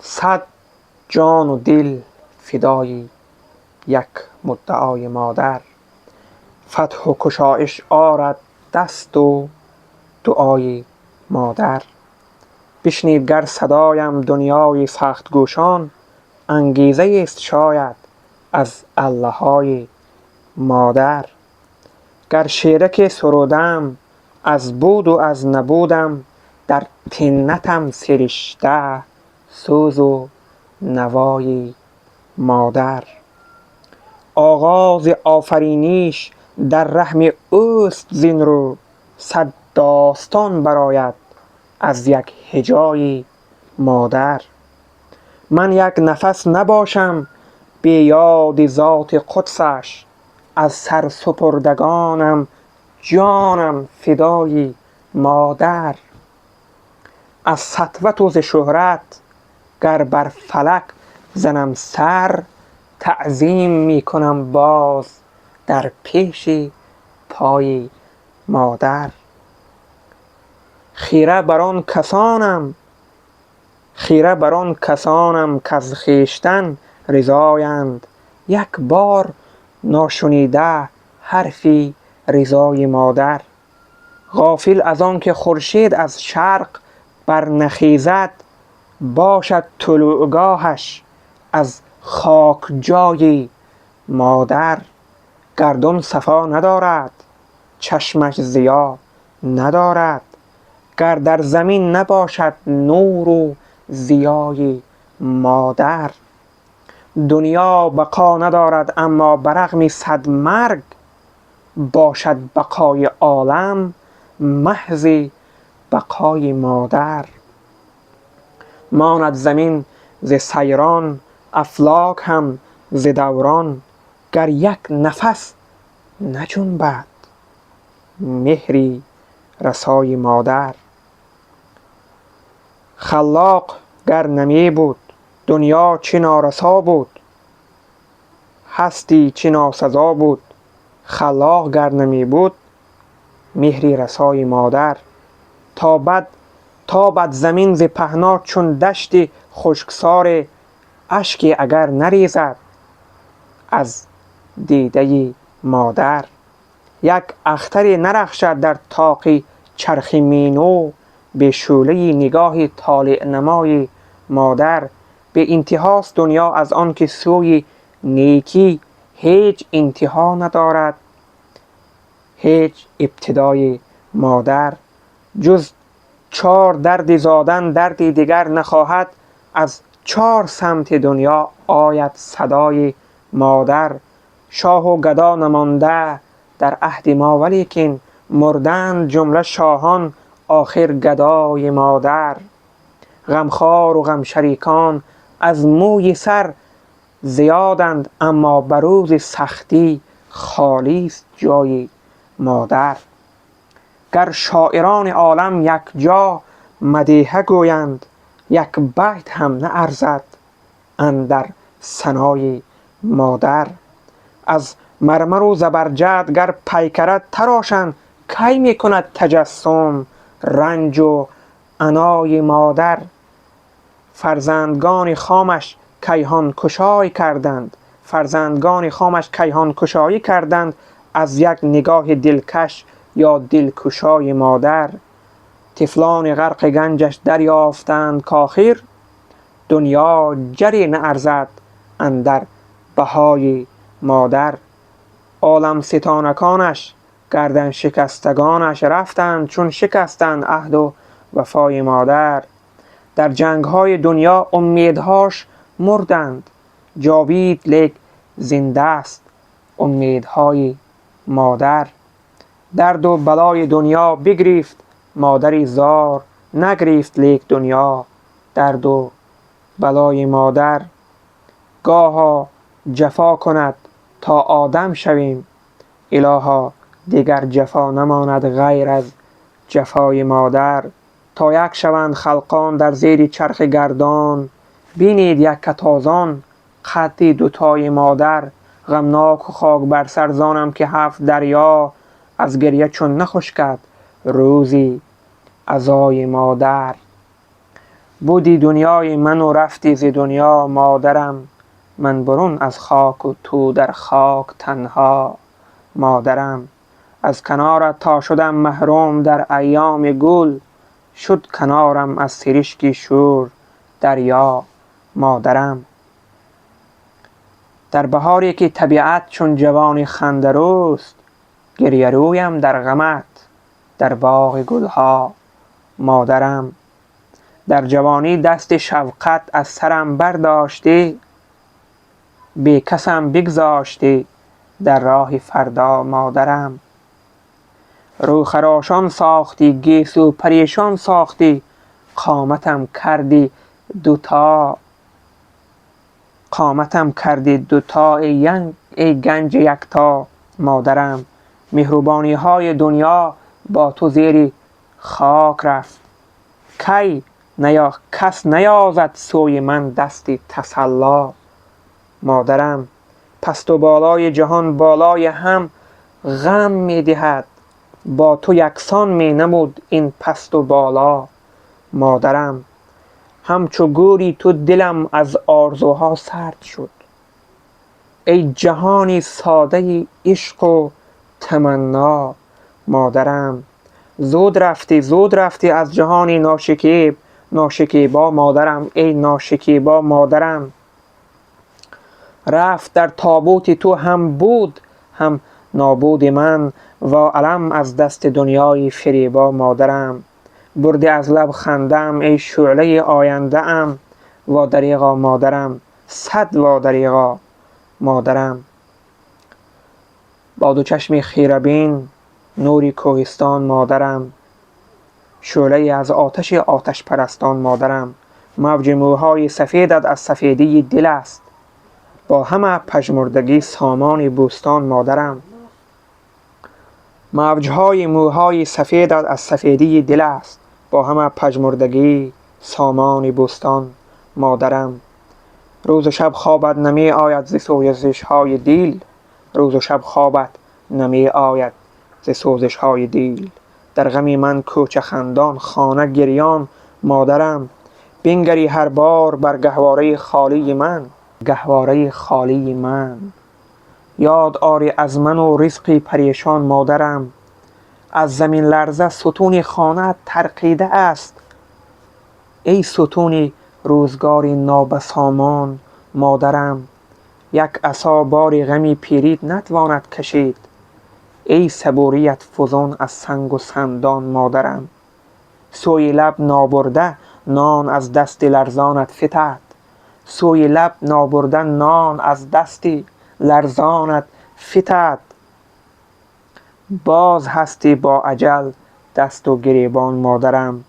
صد جان و دل فدای یک مدعای مادر. فتح و گشایش آرد دست و دعای مادر. بشنید گر صدایم دنیای سخت گوشان، انگیزه است شاید از الله های مادر. گر شیرک سرودم از بود و از نبودم، در طینتم سرشته سوز و نوای مادر. آغاز آفرینیش در رحم اوست زین رو، صد داستان برآید از یک هجای مادر. من یک نفس نباشم بی یاد ذات قدسش، از سر سپردگانم جانم فدای مادر. از سطوت و ز شهرت گر بر فلک زنم سر، تعظیم می کنم باز در پیش پای مادر. خیره بر آن کسانم کز خویشتن رضایند، یک بار ناشنیده حرفی رضای مادر. غافل از آن که خورشید از شرق برنخیزد، باشد طلوعگاهش از خاک جای مادر. گردون صفا ندارد چشمش ضیا ندارد، گر در زمین نباشد نور و ضیای مادر. دنیا بقا ندارد اما برغم صد مرگ، باشد بقای عالم محض بقای مادر. ماند زمین ز سیران افلاک هم ز دوران، گر یک نفس نجنبد مهری رسای مادر. خلاق گر نمی بود دنیا چه نارسا بود، هستی چه ناسزا بود خلاق گر نمی بود مهری رسای مادر. تابد زمین ز پهنا چون دشت خشکسار، اشکی اگر نریزد از دیده مادر. یک اختری نرخشد در طاق چرخ مینو، به شعله نگاه طالع نمای مادر. به انتهاست دنیا از آن که سوی نیکی هیچ انتها ندارد هیچ ابتدای مادر. جز 4 درد زادن دردی دیگر نخواهد، از 4 سمت دنیا آید صدای مادر. شاه و گدا نمانده در عهد ما، ولیکن مردند جمله شاهان آخر گدای مادر. غمخوار و غم شریکان از موی سر زیادند، اما بر روز سختی خالی است جای مادر. گر شاعران عالم یک جا مدیحه گویند، یک بیت هم نه ارزد اندر ثنای مادر. از مرمر و زبرجد گر پیکرت تراشند، کی می کند تجسم رنج و عنای مادر. فرزندگان خامش کیهان کشایی کردند، از یک نگاه دلکش یا دلکشای مادر. طفلان غرق گنجش دریافتند کآخر، دنیا جری نه ارزد اندر بهای مادر. عالم ستانکانش گردن شکستگانش رفتند، چون شکستند عهد و وفای مادر. در جنگهای دنیا امیدهاش مردند، جاوید لیک زنده است امیدهای مادر. درد و بلای دنیا بگریفت مادری زار، نگریفت لیک دنیا درد و بلای مادر. گاها جفا کند تا آدم شویم، الها دیگر جفا نماند غیر از جفای مادر. تا یک شوند خلقان در زیر چرخ گردان، بینید یک کتازان قد دوتای مادر. غمناک و خاک بر سر زانم که 7 دریا، از گریه چون نخشکد روزی عزای مادر. بودی دنیای من و رفتی ز دنیا مادرم. من برون از خاک و تو در خاک تنها مادرم. از کنارت تا شدم محروم در ایام گل، شد کنارم از سرشکی شور دریا مادرم. در بهاری که طبیعت چون جوان خندروست، گریه رویم در غمت در باغ گلها مادرم. در جوانی دست شفقت از سرم برداشتی، بی کسم بگذاشتی در راه فردا مادرم. رو خراشان ساختی گیسو پریشان ساختی، قامتم کردی دوتا ای گنج یکتا مادرم. مهربانی های دنیا با تو زیر خاک رفت، کس نیازد سوی من دستی تسلا مادرم. پست و بالای جهان بالای هم غم می دهد، با تو یکسان می نمود این پست و بالا مادرم. همچو گوری تو دلم از آرزوها سرد شد، ای جهانی ساده عشق و تمنا مادرم. زود رفتی از جهانی ناشکیبا مادرم. ای ناشکیبا مادرم. رفت در تابوت تو هم بود هم نابود من، و علم از دست دنیای فریبا مادرم. برده از لب خندم ای شعله آینده ام، و دریغا مادرم، صد و دریغا مادرم. با دو چشم خیره بین نوری کوهستان مادرم، شعله از آتش پرستان مادرم. موج موهای سفیدت از سفیدی دل است، با همه پژمردگی سامان بوستان مادرم. موجهای موهای سفیدت از سفیدی دل است، با همه پژمردگی سامان بوستان مادرم. روز و شب خوابت نمی آید ز سوزش های دل، روز و شب خوابت نمی آید ز سوزش های دل. در غم من کوچه خندان خانه گریان مادرم. بنگری هر بار بر گهواره خالی من، یاد آری از من و رزقی پریشان مادرم. از زمین لرزه ستون خانه ترقیده است، ای ستون روزگاری نابسامان مادرم. یک عصا بار غمی پیرید نتواند کشید، ای صبوریت فزون از سنگ و سندان مادرم. سوی لب نابرده نان از دست لرزانت فتد، سوی لب نابرده نان از دست لرزانت فتد. باز هستی با اجل دست و گریبان مادرم.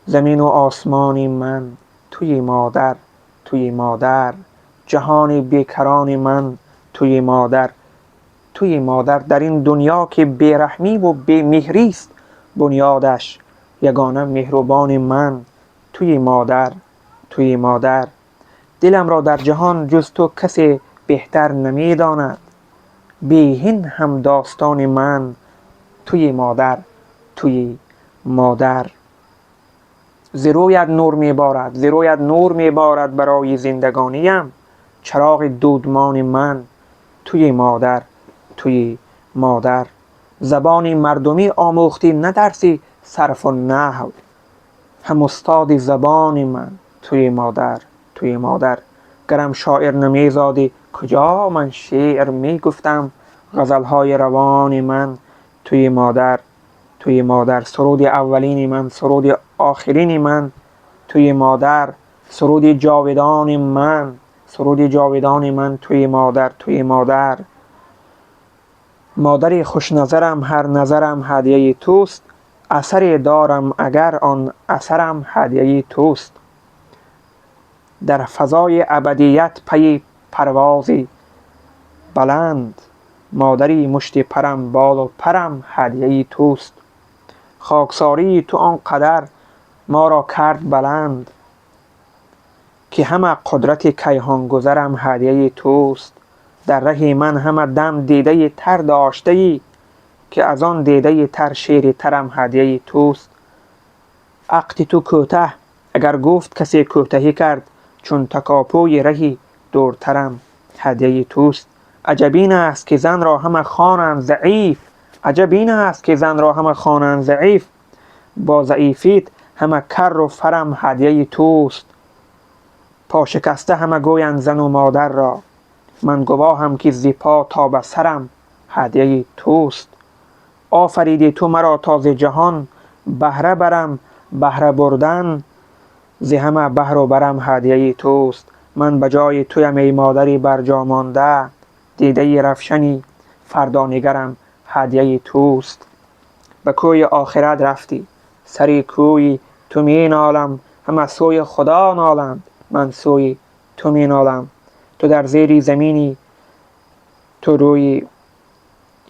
زمین و آسمانی من توی مادر، جهان بیکران من توی مادر. در این دنیا که بیرحمی و بیمهری است بنیادش، یگانه مهربان من توی مادر. دلم را در جهان جز تو کسی بهتر نمی داند، بیهین هم داستان من توی مادر. ز رویت نور می بارد برای زندگانیم، چراغ دودمان من توی مادر. زبان مردمی آموختی نه درسی صرف و نحو، هم استاد زبان من توی مادر. گرم شاعر نمی زادی کجا من شعر می گفتم، غزلهای روان من توی مادر. سرود اولین من، سرود آخرین من توی مادر. سرود جاودان من توی مادر. مادری خوش نظرم هر نظرم هدیه توست، اثری دارم اگر آن اثرم هدیه توست. در فضای ابدیت پی پروازی بلند، مادری مشت پرم بال و پرم هدیه توست. خاکساری تو آنقدر ما را کرد بلند، که همه قدرت کیهان گذرم هدیه توست. در ره من همه دم دیده تر داشته ای، که از آن دیده تر شیر ترم هدیه توست. عقد تو کوته اگر گفت کسی کوتاهی کرد، چون تکاپوی رهی دورترم هدیه توست. عجب این است که زن را همه خوانند ضعیف، عجب این است که زن را همه خوانند ضعیف. با ضعیفیت همه کر و فرم هدیه توست. پا شکسته همه گویند زن و مادر را، من گواهم که ز پا تا به سرم هدیه توست. آفریدی تو مرا تا ز جهان بهره برم، بهره بردن ز همه بهر و برم هدیه توست. من به جای تویم ای مادری بر جا مانده، دیده رفشنی فردا نگرم هدیه توست. به کوی آخرت رفتی، سری کوی تو می نالم، همه سوی خدا نالند، من سوی تو می نالم. تو در زیر زمینی، تو روی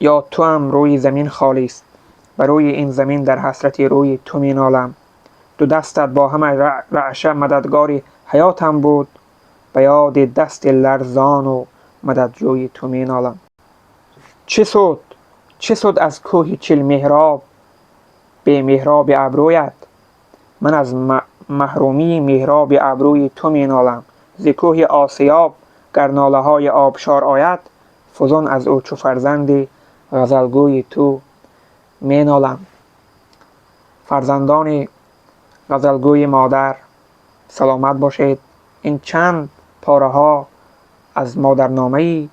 یا تو هم روی زمین خالی است، بر روی این زمین در حسرت روی تو می نالم. دو دستت با همه رعشه مددگار حیاتم بود، به یاد دست لرزان و مددجوی تو می نالم. چه سود از کوه چل محراب به محراب ابرویت، من از محرومی محراب ابروی تو می نالم. ز کوه آسیاب گر ناله های آبشار آید، فزون از او چو فرزند غزلگوی تو می نالم. فرزندان غزلگوی مادر سلامت باشید. این چند پاره ها از مادرنامه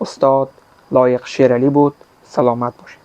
استاد لایق شیرعلی بود. سلامت باشید.